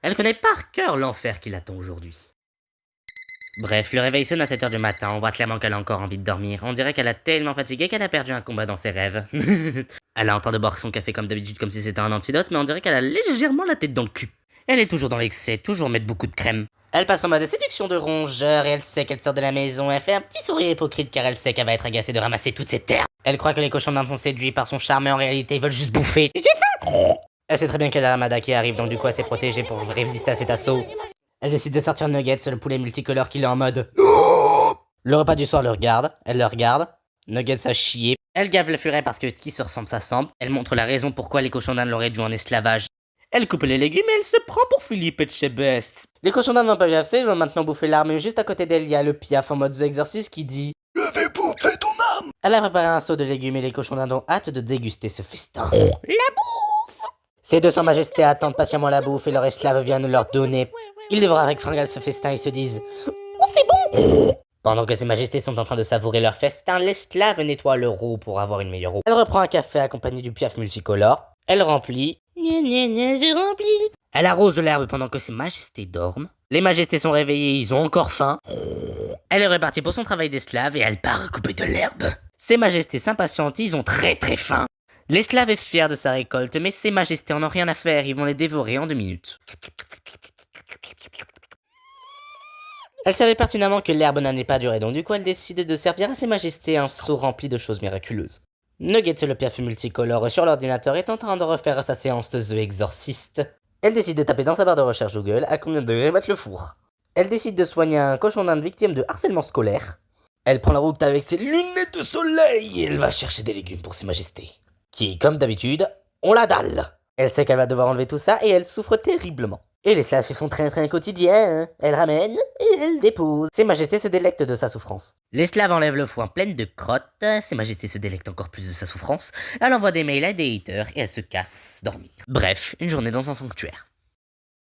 Elle connaît par cœur l'enfer qui l'attend aujourd'hui. Bref, le réveil sonne à 7h du matin, on voit clairement qu'elle a encore envie de dormir. On dirait qu'elle a tellement fatigué qu'elle a perdu un combat dans ses rêves. Elle a en train de boire son café comme d'habitude comme si c'était un antidote, mais on dirait qu'elle a légèrement la tête dans le cul. Elle est toujours dans l'excès, toujours mettre beaucoup de crème. Elle passe en mode séduction de rongeur et elle sait qu'elle sort de la maison. Elle fait un petit sourire hypocrite car elle sait qu'elle va être agacée de ramasser toutes ces terres. Elle croit que les cochons d'Inde sont séduits par son charme mais en réalité ils veulent juste bouffer. Elle sait très bien qu'elle a la Ramada qui arrive donc du coup elle s'est protégée pour résister à cet assaut. Elle décide de sortir Nuggets, le poulet multicolore qu'il est en mode. Le repas du soir le regarde, elle le regarde. Nuggets a chié. Elle gave le furet parce que qui se ressemble s'assemble. Elle montre la raison pourquoi les cochons d'Inde l'auraient réduit en esclavage. Elle coupe les légumes et elle se prend pour Philippe Etchebest. Les cochons d'Inde n'ont pas vu assez, ils vont maintenant bouffer l'arme et juste à côté d'elle il y a le piaf en mode The Exorcist qui dit « Je vais bouffer ton âme !» Elle a préparé un seau de légumes et les cochons d'Inde ont hâte de déguster ce festin. La bouffe! Ces deux sans majesté attendent patiemment la bouffe et leur esclave vient de leur donner. Ils dévorent avec fringale ce festin et se disent « Oh c'est bon !» Pendant que ces majestés sont en train de savourer leur festin, l'esclave nettoie leur eau pour avoir une meilleure eau. Elle reprend un café accompagné du piaf multicolore. Elle remplit. J'ai rempli. Elle arrose de l'herbe pendant que ses majestés dorment. Les majestés sont réveillées, ils ont encore faim. Elle est repartie pour son travail d'esclave et elle part couper de l'herbe. Ses majestés s'impatientent, ils ont très faim. L'esclave est fier de sa récolte, mais ses majestés en ont rien à faire, ils vont les dévorer en 2 minutes. Elle savait pertinemment que l'herbe n'allait pas durer, donc du coup elle décide de servir à ses majestés un seau rempli de choses miraculeuses. Nuggets, le piaf multicolore sur l'ordinateur, est en train de refaire sa séance de The Exorcist. Elle décide de taper dans sa barre de recherche Google à combien de degrés mettre le four. Elle décide de soigner un cochon d'Inde victime de harcèlement scolaire. Elle prend la route avec ses lunettes de soleil et elle va chercher des légumes pour ses majestés. Qui, comme d'habitude, ont la dalle. Elle sait qu'elle va devoir enlever tout ça et elle souffre terriblement. Et l'esclave fait son train-train quotidien. Elle ramène et elle dépose. Ses majestés se délectent de sa souffrance. L'esclave enlève le foin plein de crottes. Ses majestés se délectent encore plus de sa souffrance. Elle envoie des mails à des haters et elle se casse dormir. Bref, une journée dans un sanctuaire.